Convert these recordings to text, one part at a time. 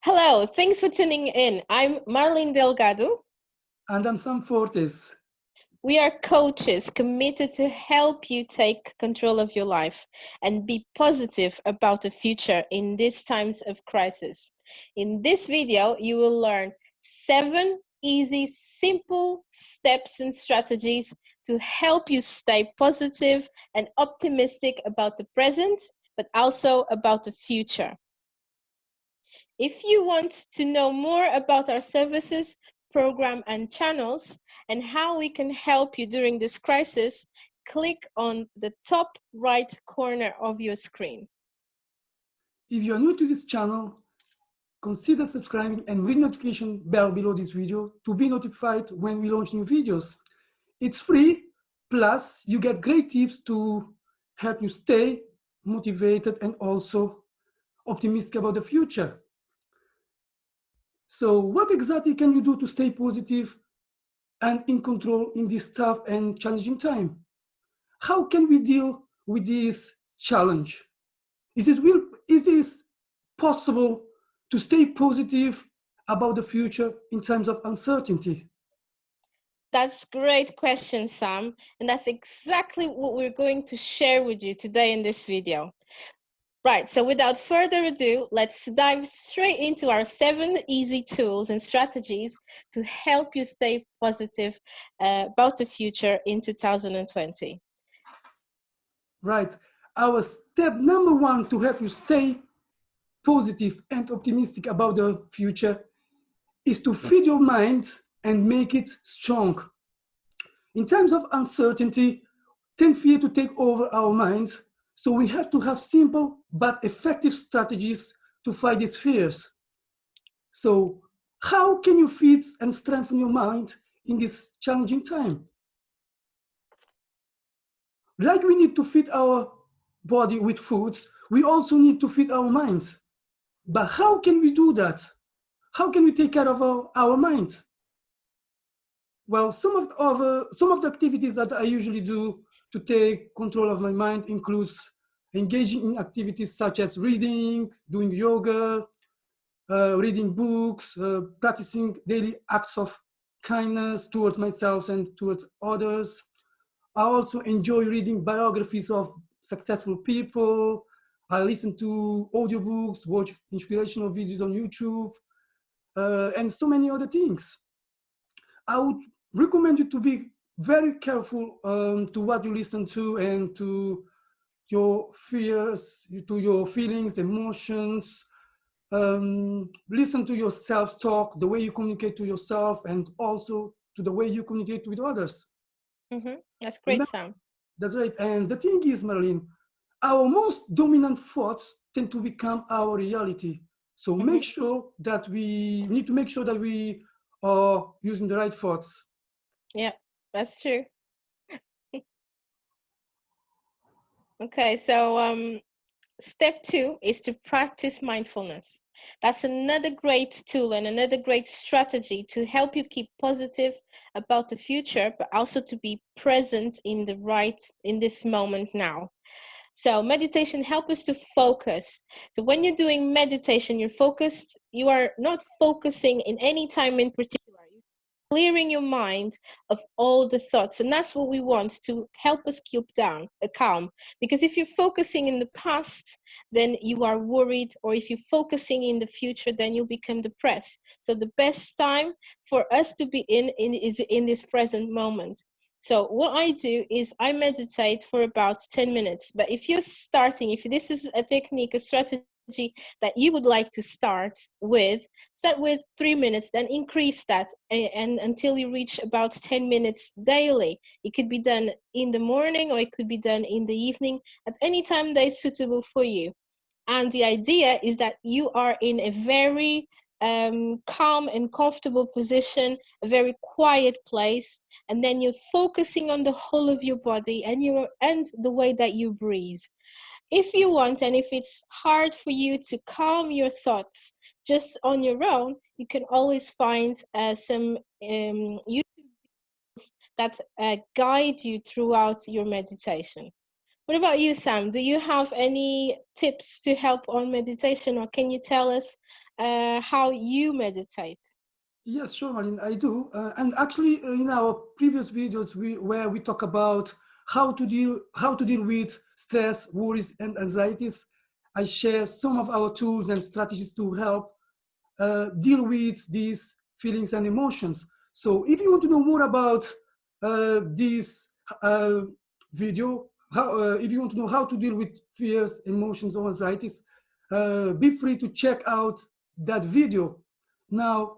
Hello, thanks for tuning in. I'm Marlene Delgado. And I'm Sam Fortes. We are coaches committed to help you take control of your life and be positive about the future in these times of crisis. In this video, you will learn 7 easy, simple steps and strategies to help you stay positive and optimistic about the present, but also about the future. If you want to know more about our services, program, and channels, and how we can help you during this crisis, click on the top right corner of your screen. If you are new to this channel, consider subscribing and ring notification bell below this video to be notified when we launch new videos. It's free, plus you get great tips to help you stay motivated and also optimistic about the future. So what exactly can you do to stay positive and in control in this tough and challenging time? How can we deal with this challenge? Is it possible to stay positive about the future in times of uncertainty? That's a great question, Sam. And that's exactly what we're going to share with you today in this video. Right, so without further ado, let's dive straight into our 7 easy tools and strategies to help you stay positive about the future in 2020. Right. Our step number 1 to help you stay positive and optimistic about the future is to feed your mind and make it strong. In times of uncertainty, tend fear to take over our minds, so we have to have simple but effective strategies to fight these fears. So how can you feed and strengthen your mind in this challenging time? Like we need to feed our body with foods, we also need to feed our minds. But how can we do that? How can we take care of our mind? Well, some of the activities that I usually do to take control of my mind includes engaging in activities such as reading, doing yoga, reading books, practicing daily acts of kindness towards myself and towards others. I also enjoy reading biographies of successful people. I listen to audiobooks, watch inspirational videos on YouTube, and so many other things. I would recommend you to be very careful to what you listen to and to your fears, to your feelings, emotions. Listen to your self-talk, the way you communicate to yourself, and also to the way you communicate with others. That's great, Sam. That's right. And the thing is, Marilyn, our most dominant thoughts tend to become our reality. So we need to make sure that we are using the right thoughts. Yeah, that's true. Okay, so step 2 is to practice mindfulness. That's another great tool and another great strategy to help you keep positive about the future, but also to be present in this moment now. So meditation helps us to focus. So when you're doing meditation, you are not focusing in any time in particular. You're clearing your mind of all the thoughts. And that's what we want to help us keep calm. Because if you're focusing in the past, then you are worried. Or if you're focusing in the future, then you'll become depressed. So the best time for us to be is in this present moment. So what I do is I meditate for about 10 minutes. But if this is a technique, a strategy that you would like to start with 3 minutes, then increase that and until you reach about 10 minutes daily. It could be done in the morning or it could be done in the evening, at any time that is suitable for you. And the idea is that you are in a very calm and comfortable position, a very quiet place, and then you're focusing on the whole of your body and the way that you breathe. If you want, and if it's hard for you to calm your thoughts just on your own, you can always find some YouTube videos that guide you throughout your meditation. What about you, Sam? Do you have any tips to help on meditation, or can you tell us how you meditate? Yes, sure, Marlene, I do. And actually, in our previous videos, where we talk about how to deal with stress, worries, and anxieties, I share some of our tools and strategies to help deal with these feelings and emotions. So, if you want to know more about this uh, video, if you want to know how to deal with fears, emotions, or anxieties, be free to check out that video. Now,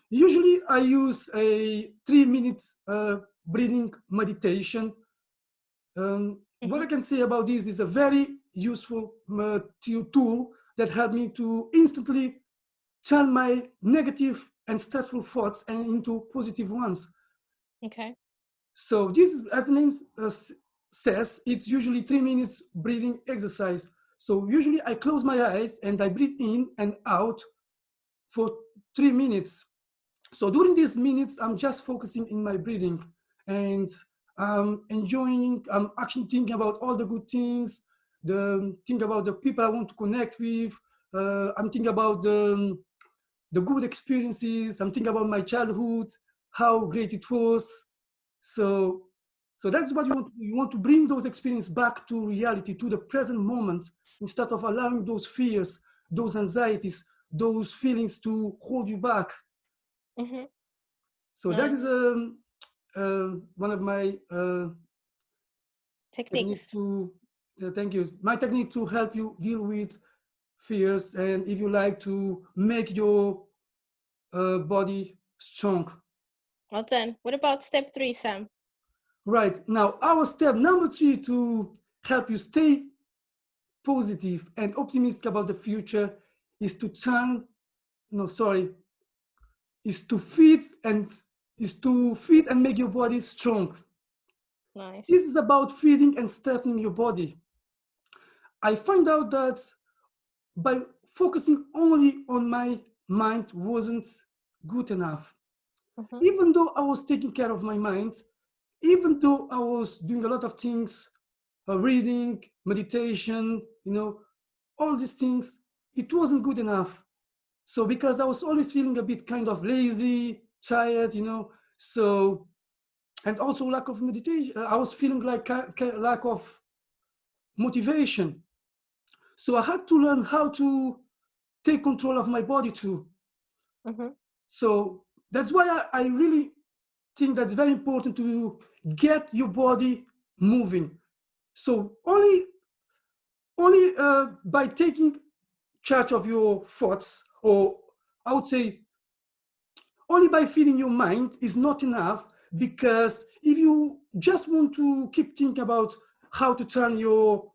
usually I use a 3 minute breathing meditation. What I can say about this is a very useful tool that helped me to instantly turn my negative and stressful thoughts and into positive ones. Okay. So this, as the name says, it's usually 3 minutes breathing exercise. So usually I close my eyes and I breathe in and out for 3 minutes. So during these minutes, I'm just focusing in my breathing and enjoying. I'm actually thinking about all the good things, think about the people I want to connect with. I'm thinking about the good experiences. I'm thinking about my childhood, how great it was. So, so that's what you want. You want to bring those experiences back to reality, to the present moment, instead of allowing those fears, those anxieties, those feelings to hold you back. Mm-hmm. So that is Nice. one of my techniques Techniques. to, thank you, my technique to help you deal with fears and, if you like, to make your body strong. Well done. What about step 3, Sam? Right, now our step number 3 to help you stay positive and optimistic about the future is to turn, no, sorry, is to feed and make your body strong. Nice. This is about feeding and strengthening your body. I find out that by focusing only on my mind wasn't good enough. Mm-hmm. Even though I was taking care of my mind, even though I was doing a lot of things, reading, meditation, all these things, it wasn't good enough. So because I was always feeling a bit kind of lazy, tired, so, and also lack of meditation. I was feeling like lack of motivation. So I had to learn how to take control of my body too. Mm-hmm. So that's why I really think that's very important to get your body moving. So only by taking charge of your thoughts, or I would say only by feeding your mind is not enough, because if you just want to keep thinking about how to turn your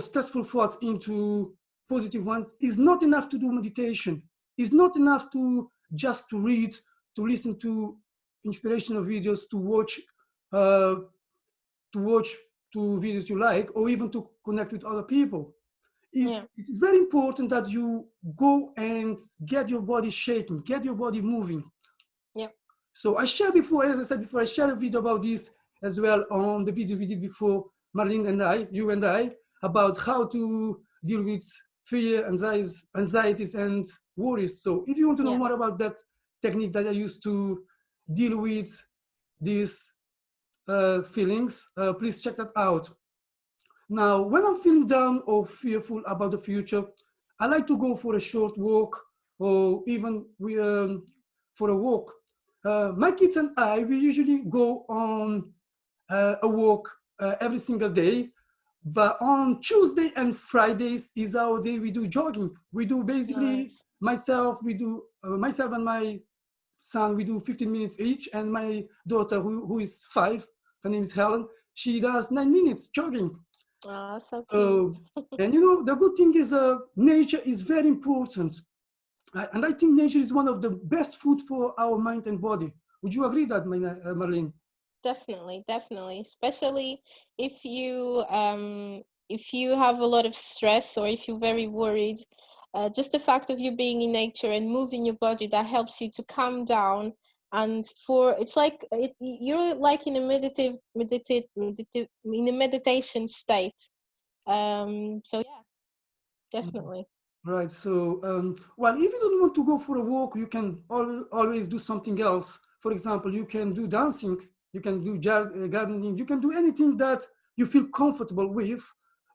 stressful thoughts into positive ones, is not enough to do meditation. It's not enough to just to read, to listen to inspirational videos, uh, to watch to videos you like, or even to connect with other people. Yeah. It is very important that you go and get your body shaking, get your body moving. Yeah. So I shared before, as I said before, I shared a video about this as well on the video we did before, Marlene and I, you and I, about how to deal with fear, anxieties, and worries. So if you want to know Yeah. more about that technique that I use to deal with these feelings, please check that out. Now, when I'm feeling down or fearful about the future, I like to go for a short walk, or even for a walk. My kids and I, we usually go on a walk every single day. But on Tuesday and Fridays is our day we do jogging. We do basically Nice. myself and my son, we do 15 minutes each, and my daughter, who is 5, her name is Helen, she does 9 minutes jogging. Ah, so cute. Uh, and the good thing is nature is very important. And I think nature is one of the best food for our mind and body. Would you agree that, Marlene? Definitely, definitely. Especially if you have a lot of stress, or if you're very worried, just the fact of you being in nature and moving your body, that helps you to calm down. And it's like you're like in a in a meditation state. So yeah, definitely. Right. So, well, if you don't want to go for a walk, you can always do something else. For example, you can do dancing, you can do gardening, you can do anything that you feel comfortable with.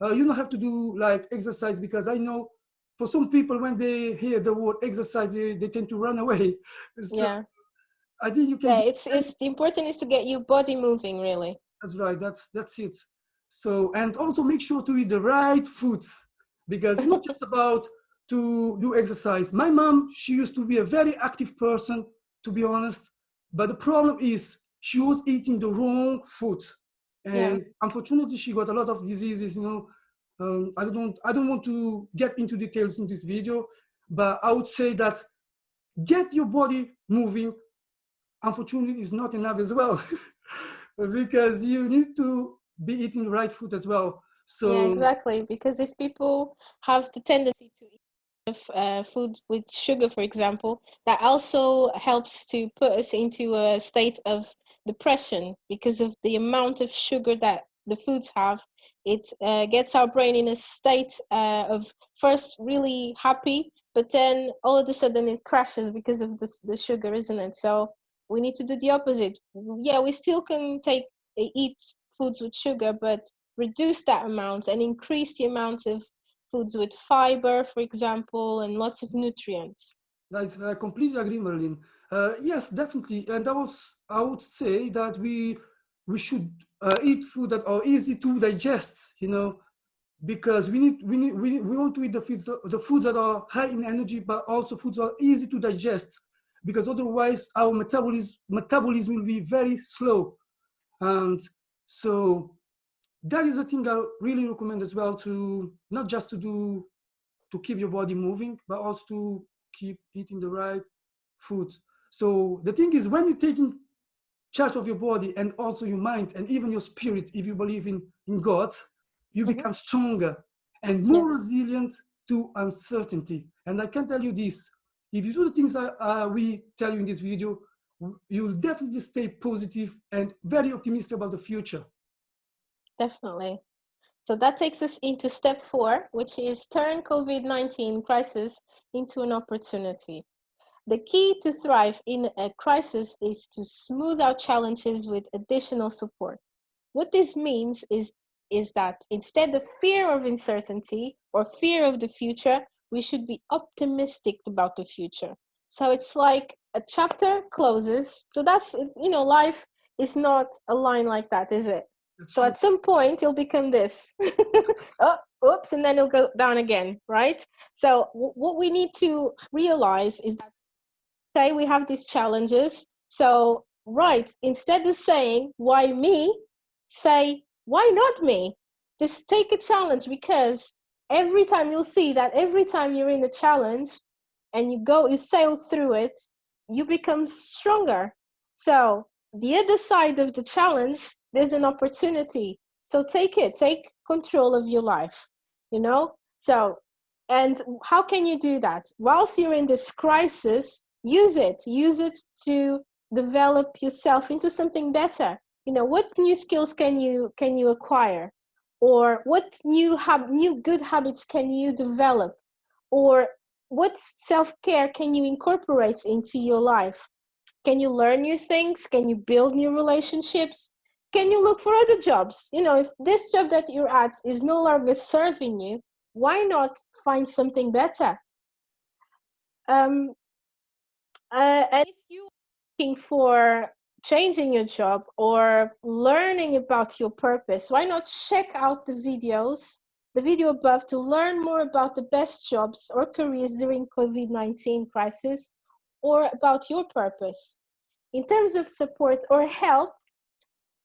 You don't have to do like exercise, because I know for some people, when they hear the word exercise, they tend to run away. So Yeah. I think you can Yeah, do. it's the important is to get your body moving, really. That's right. That's it. So, and also make sure to eat the right foods, because it's not just about to do exercise. My mom, she used to be a very active person, to be honest, but the problem is she was eating the wrong food, Yeah. and unfortunately, she got a lot of diseases. I don't want to get into details in this video, but I would say that get your body moving. Unfortunately, is not enough as well. Because you need to be eating the right food as well. Yeah, So exactly. Because if people have the tendency to eat food with sugar, for example, that also helps to put us into a state of depression because of the amount of sugar that the foods have. It gets our brain in a state of first really happy, but then all of a sudden it crashes because of the sugar, isn't it? So we need to do the opposite. Yeah, we still can eat foods with sugar, but reduce that amount and increase the amount of foods with fiber, for example, and lots of nutrients. I completely agree, Marilyn. Yes, definitely. And I would say that we should eat food that are easy to digest. Because we want to eat the foods that are high in energy, but also foods that are easy to digest. Because otherwise, our metabolism will be very slow. And so that is a thing I really recommend as well, to not just to keep your body moving, but also to keep eating the right food. So the thing is, when you're taking charge of your body and also your mind and even your spirit, if you believe in God, you Mm-hmm. become stronger and more Yes, resilient to uncertainty. And I can tell you this: if you do the things we tell you in this video, you'll definitely stay positive and very optimistic about the future. definitely. So that takes us into step 4, which is turn COVID-19 crisis into an opportunity. The key to thrive in a crisis is to smooth out challenges with additional support. What this means is that instead of fear of uncertainty or fear of the future, we should be optimistic about the future. So it's like a chapter closes. So that's, life is not a line like that, is it? That's So true. at some point, it'll become this. Oh, oops, and then it'll go down again, right? So what we need to realize is that okay, we have these challenges. So, right, instead of saying, why me, say, why not me? Just take a challenge, because every time you'll see that every time you're in a challenge and you sail through it, you become stronger. So, the other side of the challenge, there's an opportunity. So, take control of your life, you know? So, and how can you do that? Whilst you're in this crisis, use it to develop yourself into something better. What new skills can you acquire, or what new good habits can you develop, or what self-care can you incorporate into your life? Can you learn new things? Can you build new relationships? Can you look for other jobs? If this job that you're at is no longer serving you, why not find something better? um, and if you're looking for changing your job or learning about your purpose, why not check out the video above, to learn more about the best jobs or careers during COVID-19 crisis, or about your purpose. In terms of support or help,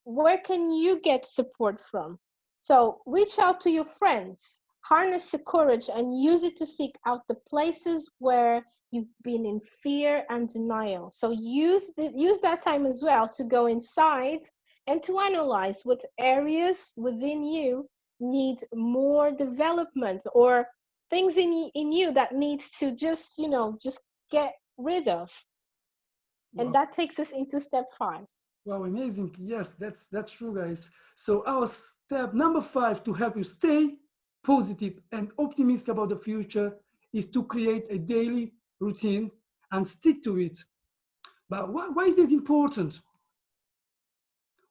where can you get support from? So reach out to your friends, harness the courage, and use it to seek out the places where you've been in fear and denial. So use that time as well to go inside and to analyze what areas within you need more development, or things in you that needs to just get rid of. And Wow. that takes us into step 5. Wow, amazing. Yes, that's true, guys. So our step number 5 to help you stay positive and optimistic about the future is to create a daily routine and stick to it. But why is this important?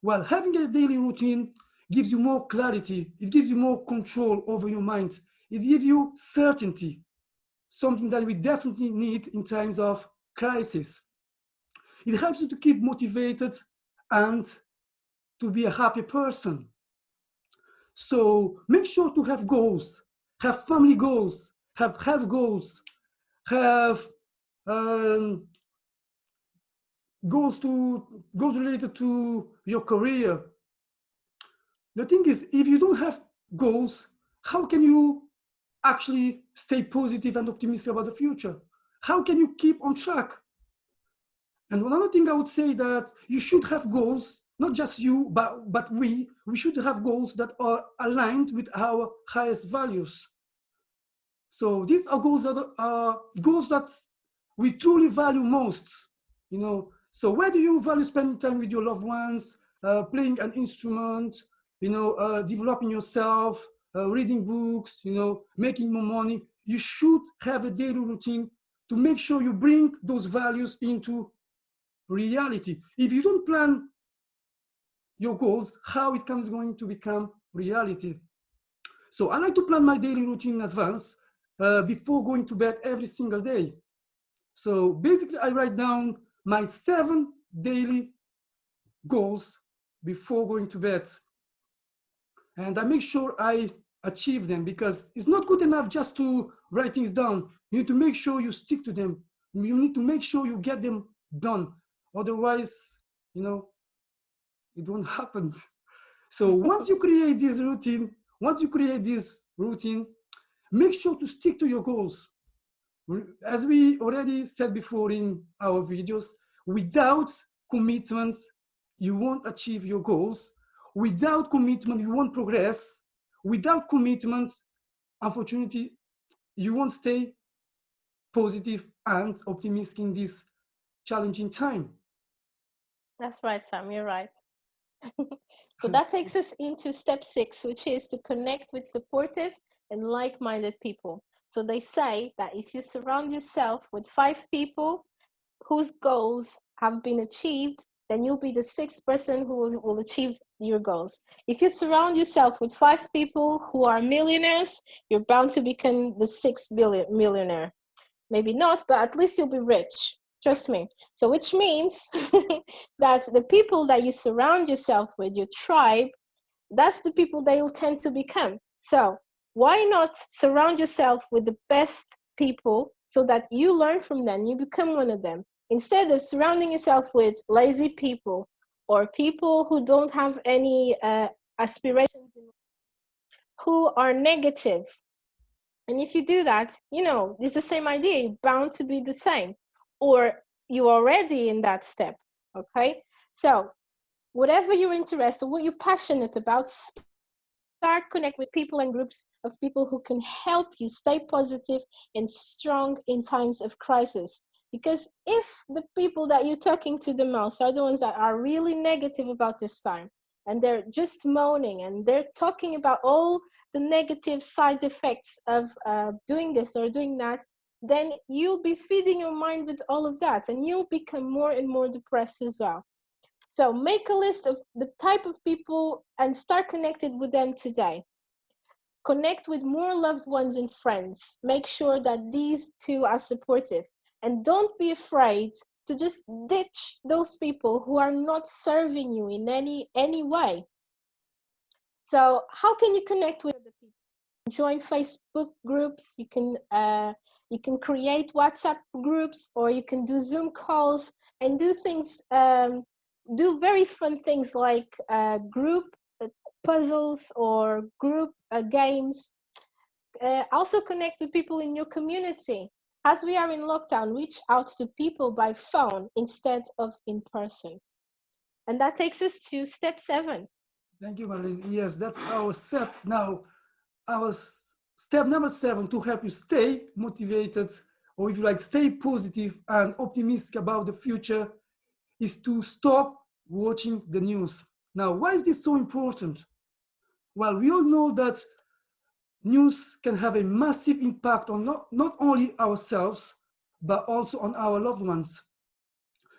Well, having a daily routine gives you more clarity. It gives you more control over your mind. It gives you certainty, something that we definitely need in times of crisis. It helps you to keep motivated and to be a happy person. So make sure to have goals, have family goals, have health goals, have goals related to your career. The thing is, if you don't have goals, how can you actually stay positive and optimistic about the future? How can you keep on track? And another thing I would say that you should have goals, not just you, but we should have goals that are aligned with our highest values. So these are goals that we truly value most, you know. So where do you value spending time with your loved ones, playing an instrument, you know, developing yourself, reading books, you know, making more money? You should have a daily routine to make sure you bring those values into reality. If you don't plan your goals, how it comes going to become reality? So I like to plan my daily routine in advance before going to bed every single day. So basically, I write down my 7 daily goals before going to bed. And I make sure I achieve them, because it's not good enough just to write things down. You need to make sure you stick to them. You need to make sure you get them done. Otherwise, you know, it won't happen. So once you create this routine, make sure to stick to your goals. As we already said before in our videos, without commitment, you won't achieve your goals. Without commitment, you won't progress. Without commitment, unfortunately, you won't stay positive and optimistic in this challenging time. That's right, Sam, you're right. So that takes us into step 6, which is to connect with supportive and like-minded people. So they say that if you surround yourself with 5 people whose goals have been achieved, then you'll be the 6th person who will achieve your goals. If you surround yourself with 5 people who are millionaires, you're bound to become the 6th millionaire. Maybe not, but at least you'll be rich. Trust me. So which means that the people that you surround yourself with, your tribe, that's the people that you'll tend to become. So why not surround yourself with the best people so that you learn from them, you become one of them, instead of surrounding yourself with lazy people or people who don't have any aspirations, who are negative. And if you do that, you know, it's the same idea. You're bound to be the same, or you're already in that step, okay? So whatever you're interested, what you're passionate about, start connect with people and groups of people who can help you stay positive and strong in times of crisis. Because if the people that you're talking to the most are the ones that are really negative about this time, and they're just moaning and they're talking about all the negative side effects of doing this or doing that, then you'll be feeding your mind with all of that, and you'll become more and more depressed as well. So make a list of the type of people and start connected with them today. Connect with more loved ones and friends. Make sure that these two are supportive. And don't be afraid to just ditch those people who are not serving you in any way. So how can you connect with other people? Join Facebook groups. You can create WhatsApp groups, or you can do Zoom calls and do things. Do very fun things like group puzzles or group games. Also connect with people in your community. As we are in lockdown, reach out to people by phone instead of in person. And that takes us to step 7. Thank you, Marlene. Yes, that's our step now. Our step number 7 to help you stay motivated, or if you like, stay positive and optimistic about the future, is to stop watching the news. Now, why is this so important? Well, we all know that news can have a massive impact on not only ourselves, but also on our loved ones.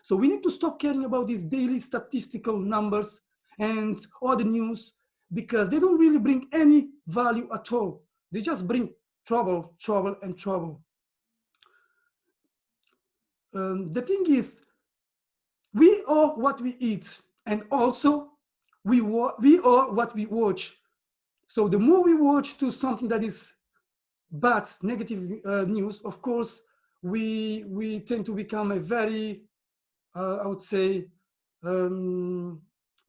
So we need to stop caring about these daily statistical numbers and all the news, because they don't really bring any value at all. They just bring trouble, trouble, and trouble. The thing is, we are what we eat, and also we are what we watch. So the more we watch to something that is bad, negative news, of course, we tend to become a very, I would say,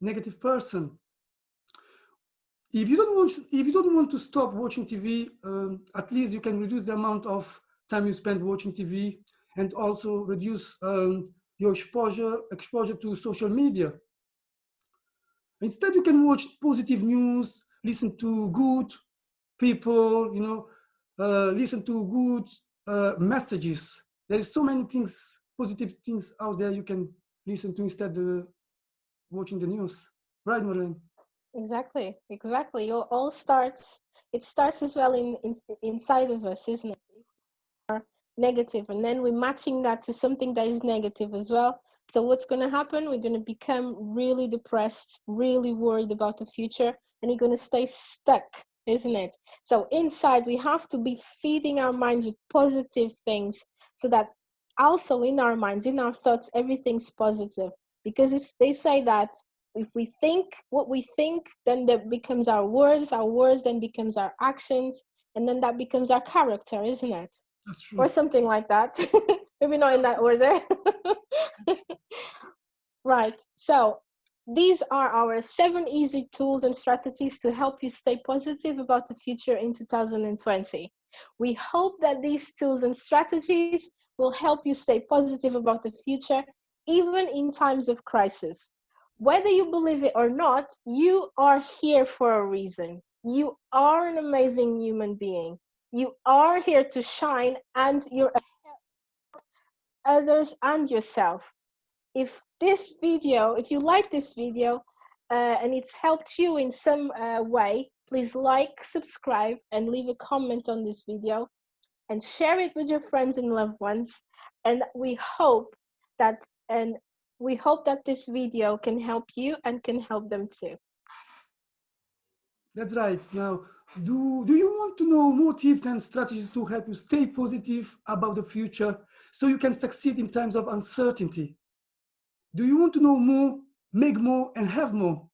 negative person. If you don't want to stop watching TV, at least you can reduce the amount of time you spend watching TV, and also reduce your exposure to social media. Instead, you can watch positive news, listen to good people, listen to good messages. There is so many things, positive things out there you can listen to instead of watching the news. Right, Marlene? Exactly. It starts as well inside of us, isn't it? Negative, and then we're matching that to something that is negative as well. So what's going to happen? We're going to become really depressed, really worried about the future, and we're going to stay stuck, isn't it? So inside, we have to be feeding our minds with positive things, so that also in our minds, in our thoughts, everything's positive. Because they say that if we think what we think, then that becomes our words then becomes our actions, and then that becomes our character, isn't it? That's true. Or something like that. Maybe not in that order. Right. So these are our 7 easy tools and strategies to help you stay positive about the future in 2020. We hope that these tools and strategies will help you stay positive about the future, even in times of crisis. Whether you believe it or not, you are here for a reason. You are an amazing human being. You are here to shine, and you're others and yourself. If you like this video and it's helped you in some way, please like, subscribe, and leave a comment on this video, and share it with your friends and loved ones. And we hope that this video can help you and can help them too. That's right. Now, do you want to know more tips and strategies to help you stay positive about the future so you can succeed in times of uncertainty? Do you want to know more, make more, and have more?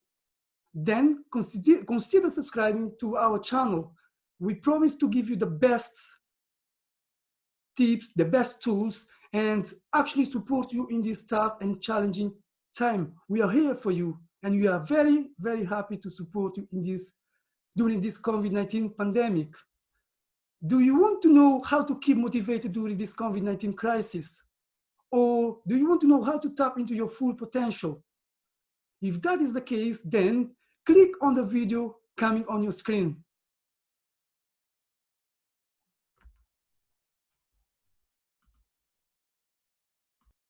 Then consider subscribing to our channel. We promise to give you the best tips, the best tools, and actually support you in this tough and challenging time. We are here for you, and we are very, very happy to support you during this COVID-19 pandemic. Do you want to know how to keep motivated during this COVID-19 crisis? Or do you want to know how to tap into your full potential? If that is the case, then click on the video coming on your screen.